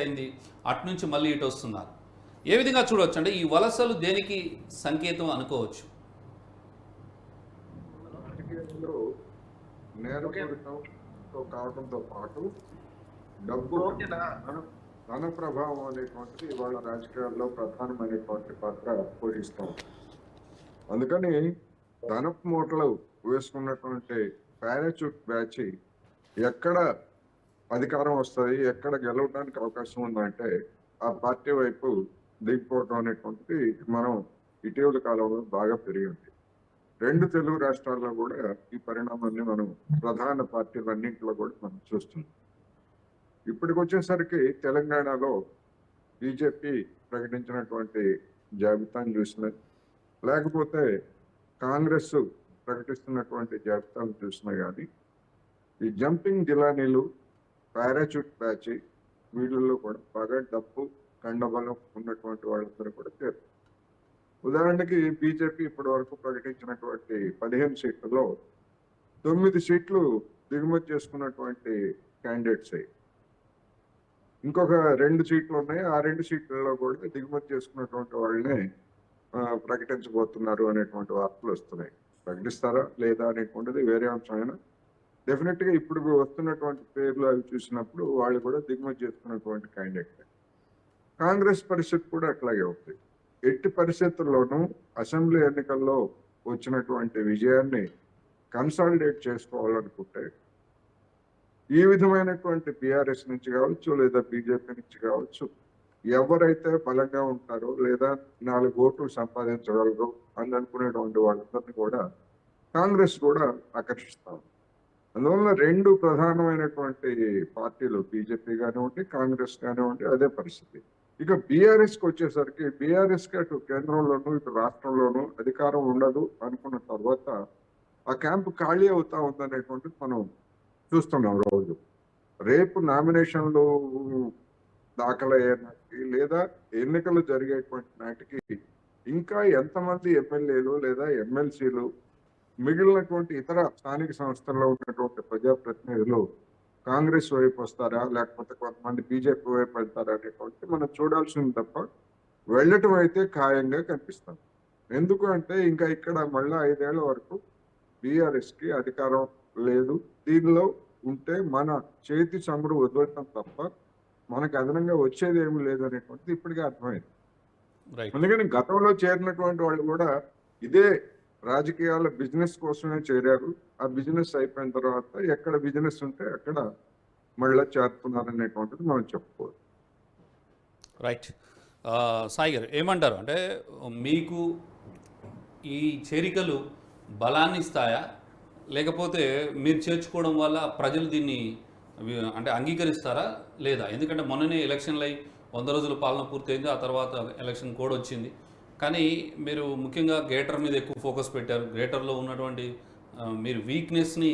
అయింది, అటు నుంచి మళ్ళీ ఇటు వస్తున్నారు. ఏ విధంగా చూడవచ్చు అంటే ఈ వలసలు దేనికి సంకేతం అనుకోవచ్చు? రాజకీయాల్లో నేరపూరితంతో కావడంతో పాటు డబ్బు ధన ప్రభావం అనేటువంటిది ఇవాళ రాజకీయాల్లో ప్రధానమైనటువంటి పాత్ర పోషిస్తాం. అందుకని ధనపు మూటలు వేసుకున్నటువంటి పారాచూట్ బ్యాచ్ ఎక్కడ అధికారం వస్తుంది, ఎక్కడ గెలవడానికి అవకాశం ఉందంటే ఆ పార్టీ వైపు దిగిపోవడం అనేటువంటిది మనం ఇటీవల కాలంలో బాగా పెరిగింది. 2 తెలుగు రాష్ట్రాల్లో కూడా ఈ పరిణామాన్ని మనం ప్రధాన పార్టీలన్నింటిలో కూడా మనం చూస్తున్నాం. ఇప్పటికి వచ్చేసరికి తెలంగాణలో బీజేపీ ప్రకటించినటువంటి జాబితాను చూసినా, లేకపోతే కాంగ్రెస్ ప్రకటిస్తున్నటువంటి జాబితాను చూసినా కానీ ఈ జంపింగ్ జిలానీలు, పారాచూట్ బ్యాచ్ వీళ్ళల్లో కూడా బాగా డబ్బు కండబలం ఉన్నటువంటి వాళ్ళందరూ కూడా చేరు. ఉదాహరణకి బీజేపీ ఇప్పటి వరకు ప్రకటించినటువంటి 15 సీట్లలో 9 సీట్లు దిగుమతి చేసుకున్నటువంటి క్యాండిడేట్స్. ఇంకొక 2 సీట్లు ఉన్నాయి. ఆ 2 సీట్లలో కూడా దిగుమతి చేసుకున్నటువంటి వాళ్ళనే ప్రకటించబోతున్నారు అనేటువంటి వార్తలు వస్తున్నాయి. ప్రకటిస్తారా లేదా అనేటువంటిది వేరే అంశమైనా డెఫినెట్ గా ఇప్పుడు వస్తున్నటువంటి పేర్లు అవి చూసినప్పుడు వాళ్ళు కూడా దిగుమతి చేసుకున్నటువంటి క్యాండిడేట్. కాంగ్రెస్ పరిస్థితి కూడా అట్లాగే ఉంది. ఎట్టి పరిస్థితుల్లోనూ అసెంబ్లీ ఎన్నికల్లో వచ్చినటువంటి విజయాన్ని కన్సాలిడేట్ చేసుకోవాలనుకుంటే ఈ విధమైనటువంటి బీఆర్ఎస్ నుంచి కావచ్చు, లేదా బీజేపీ నుంచి కావచ్చు, ఎవరైతే బలంగా ఉంటారో లేదా 4 ఓట్లు సంపాదించగలరు అని అనుకునేటువంటి వాళ్ళందరినీ కూడా కాంగ్రెస్ కూడా ఆకర్షిస్తాం. అందువల్ల 2 ప్రధానమైనటువంటి పార్టీలు బీజేపీ కానివ్వండి, కాంగ్రెస్ కానివ్వండి అదే పరిస్థితి. ఇక బీఆర్ఎస్కి వచ్చేసరికి బీఆర్ఎస్కి అటు కేంద్రంలోనూ ఇటు రాష్ట్రంలోనూ అధికారం ఉండదు అనుకున్న తర్వాత ఆ క్యాంపు ఖాళీ అవుతా ఉందనేటువంటిది మనం చూస్తున్నాం రోజు. రేపు నామినేషన్లు దాఖలయ్యే నాటికి లేదా ఎన్నికలు జరిగేటువంటి నాటికి ఇంకా ఎంతమంది ఎమ్మెల్యేలు లేదా ఎమ్మెల్సీలు, మిగిలినటువంటి ఇతర స్థానిక సంస్థల్లో ఉన్నటువంటి ప్రజాప్రతినిధులు కాంగ్రెస్ వైపు వస్తారా, లేకపోతే కొంతమంది బీజేపీ వైపు వెళ్తారా అనేటువంటి మనం చూడాల్సింది తప్ప వెళ్ళటం అయితే ఖాయంగా కనిపిస్తుంది. ఎందుకు అంటే ఇంకా ఇక్కడ మళ్ళీ 5 ఏళ్ల వరకు బీఆర్ఎస్ కి అధికారం లేదు. దీనిలో ఉంటే మన చేతి చమురు వదలటం తప్ప మనకు అదనంగా వచ్చేది ఏమి లేదు అనేటువంటిది ఇప్పటికే అర్థమైంది. అందుకని గతంలో చేరినటువంటి వాళ్ళు కూడా ఇదే రాజకీయాల బిజినెస్ కోసమే చేరారు. ఆ బిజినెస్ అయిపోయిన తర్వాత ఎక్కడ బిజినెస్ ఉంటే అక్కడ మళ్ళీ చేరుతున్నారు అనేటువంటిది మనం చెప్పుకోవచ్చు. రైట్. సాయి గారు ఏమంటారు? అంటే మీకు ఈ చేరికలు బలాన్ని ఇస్తాయా, లేకపోతే మీరు చేర్చుకోవడం వల్ల ప్రజలు దీన్ని అంటే అంగీకరిస్తారా లేదా? ఎందుకంటే మొన్ననే ఎలక్షన్లు అయి 100 రోజుల పాలన పూర్తయింది, ఆ తర్వాత ఎలక్షన్ కోడ్ వచ్చింది. కానీ మీరు ముఖ్యంగా గ్రేటర్ మీద ఎక్కువ ఫోకస్ పెట్టారు. గ్రేటర్లో ఉన్నటువంటి మీరు వీక్నెస్ని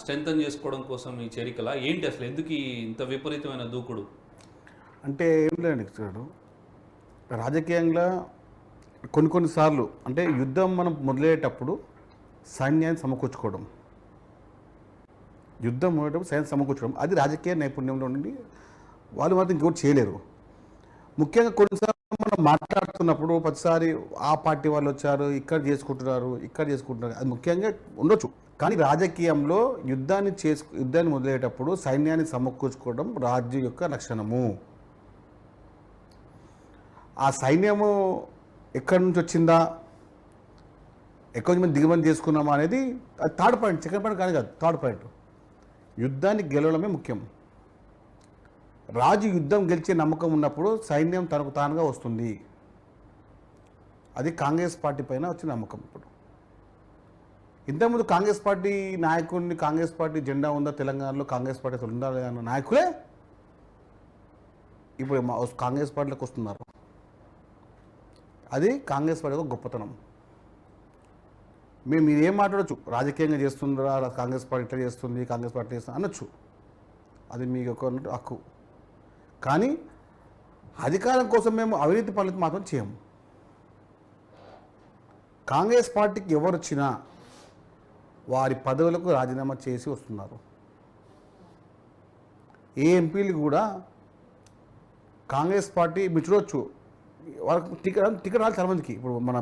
స్ట్రెంథన్ చేసుకోవడం కోసం ఈ చేరికల ఏంటి అసలు? ఎందుకు ఇంత విపరీతమైన దూకుడు? అంటే ఏం లేదండి చూడు, రాజకీయంగా కొన్నిసార్లు అంటే యుద్ధం మనం మొదలయ్యేటప్పుడు సైన్యాన్ని సమకూర్చుకోవడం, యుద్ధం మొదలయ్యేటప్పుడు సైన్యం సమకూర్చడం అది రాజకీయ నైపుణ్యంలో ఉండి వాళ్ళు మాత్రం ఇంకోటి చేయలేరు. ముఖ్యంగా కొన్నిసార్లు మనం మాట్లాడుతున్నప్పుడు ప్రతిసారి ఆ పార్టీ వాళ్ళు వచ్చారు, ఇక్కడ చేసుకుంటున్నారు, అది ముఖ్యంగా ఉండొచ్చు. కానీ రాజకీయంలో యుద్ధాన్ని మొదలయ్యేటప్పుడు సైన్యాన్ని సమకూర్చుకోవడం రాజ్యం యొక్క లక్షణము. ఆ సైన్యము ఎక్కడి నుంచి వచ్చిందా, ఎక్కువ మంది దిగుమతి చేసుకున్నామా అనేది అది థర్డ్ పాయింట్, సెకండ్ పాయింట్ కాదు. థర్డ్ పాయింట్ యుద్ధాన్ని గెలవడమే ముఖ్యం. రాజు యుద్ధం గెలిచే నమ్మకం ఉన్నప్పుడు సైన్యం తనకు తానుగా వస్తుంది. అది కాంగ్రెస్ పార్టీ పైన వచ్చిన నమ్మకం. ఇప్పుడు ఇంతకుముందు కాంగ్రెస్ పార్టీ నాయకుడిని, కాంగ్రెస్ పార్టీ జెండా ఉందా తెలంగాణలో, కాంగ్రెస్ పార్టీ అసలు ఉందా అన్న నాయకులే ఇప్పుడు కాంగ్రెస్ పార్టీలోకి వస్తున్నారు. అది కాంగ్రెస్ పార్టీ యొక్క గొప్పతనం. మీరు ఏం మాట్లాడచ్చు, రాజకీయంగా చేస్తుందా కాంగ్రెస్ పార్టీ ఇట్లా చేస్తుంది, కాంగ్రెస్ పార్టీ చేస్తుంది అనొచ్చు, అది మీ యొక్క హక్కు. కానీ అధికారం కోసం మేము అవినీతి పనులు మాత్రం చేయము. కాంగ్రెస్ పార్టీకి ఎవరు వచ్చినా వారి పదవులకు రాజీనామా చేసి వస్తున్నారు. ఏ ఎంపీలు కూడా కాంగ్రెస్ పార్టీ మీరు చూడొచ్చు వాళ్ళకి టికెట్ రాలి చాలా మందికి ఇప్పుడు మన